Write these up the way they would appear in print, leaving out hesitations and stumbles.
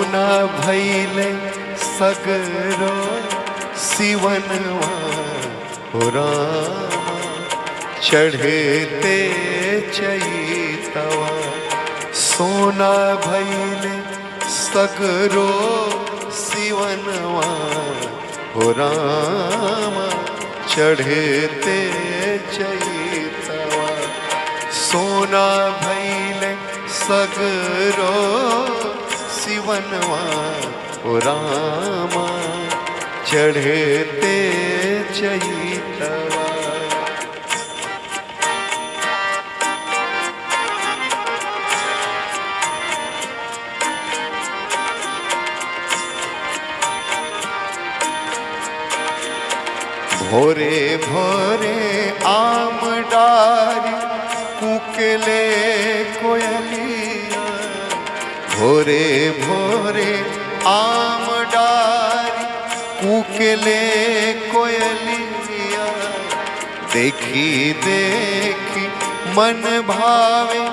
सोना भैले सगरो सिवनवा हो रामा चढ़ते चैतवा। सोना भैले सगरो सिवनवा हो रामा चढ़ते चैतवा। सोना भैले सगरो सिवनवा हो रामा चढ़ते चैतवा। भोरे भोरे आम डारी कुकले कोयलिया। भोरे भोरे आम डारी कुकले कोयलिया। देखी देखी मन भावे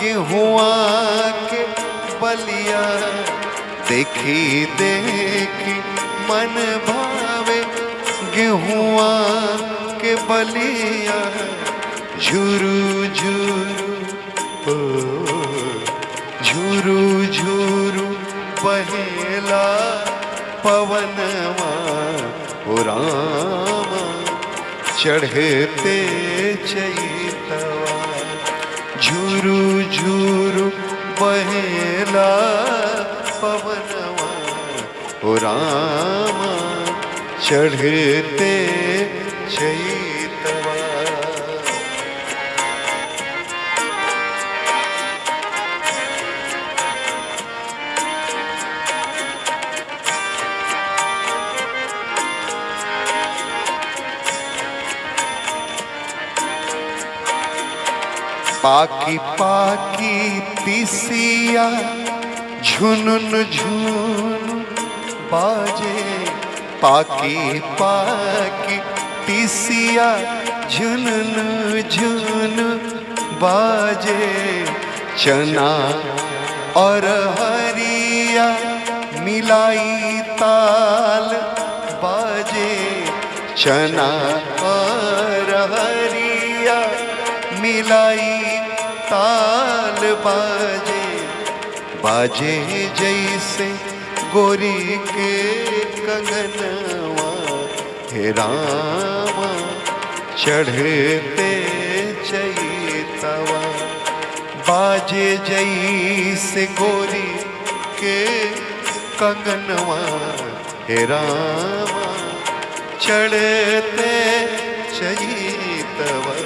गेहुआ के बलिया। देखी देखी मन भावे गेहुआ के बलिया। झुरू झुरू झुरू झुरू बहेला पवनवा हो रामा चढ़ते चैतवा। झुरू झुरू बहेला पवनवा हो रामा चढ़ते चैतवा। पाकी पाकी तिसिया झुनुन झुनु बाजे। पाकी पाकी तिसिया झुनुन झुनु बाजे। चना और हरिया मिलाई ताल बाजे। चना और हरिया मिलाई ताल बाजे। बाजे जैसे गोरी के कंगनवा हे रामा चढ़ते चैतवा। बाजे जैसे गोरी के कंगनवा हे रामा चढ़ते चैतवा।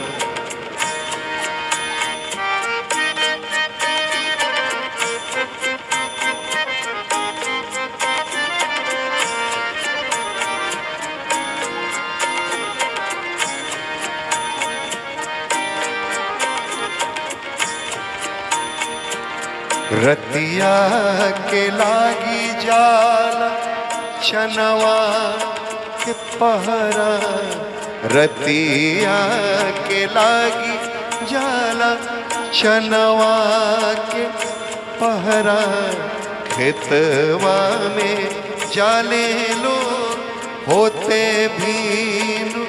रतिया के लागी जाला चनवा के पहरा। रतिया के लागी जाला चनवा के पहरा। खेतवा में जाले लो होते भीनु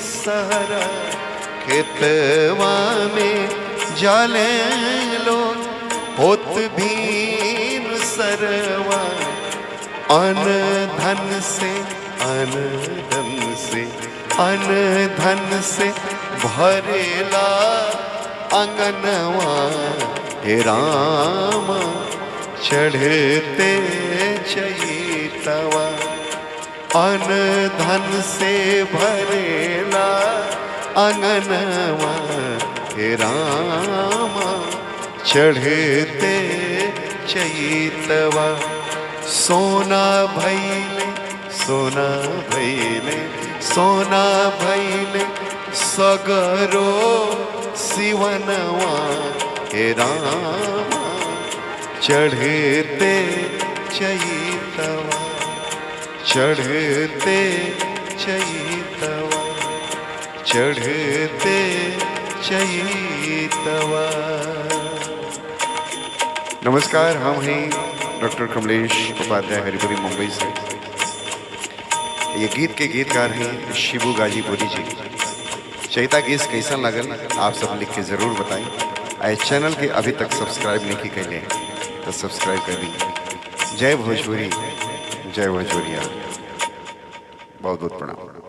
सहरा। खेतवा में जाले लो होत भीन सरवा। अन धन से अन धन से अन धन से भरेला अंगनवा हे रामा चढ़ते चैतवा। अन धन से भरेला अंगनवा हे रामा चढ़ते चैतवा। सोना भैले सोना भैले सोना भैले सगरो सिवनवा हे रामा चढ़ते चैतवा। चढ़ते चैतवा चढ़ते चैतवा। नमस्कार, हम हैं डॉक्टर कमलेश उपाध्याय हरिपुरी मुंबई से। ये गीत के गीतकार हैं शिबू गाजीपुरी जी। चैता गीत कैसा लगल आप सब लिख के ज़रूर बताएं। आए चैनल के अभी तक सब्सक्राइब नहीं कैले तो सब्सक्राइब कर दी। जय भोजपुरी, जय भोजपुरिया। बहुत बहुत प्रणाम।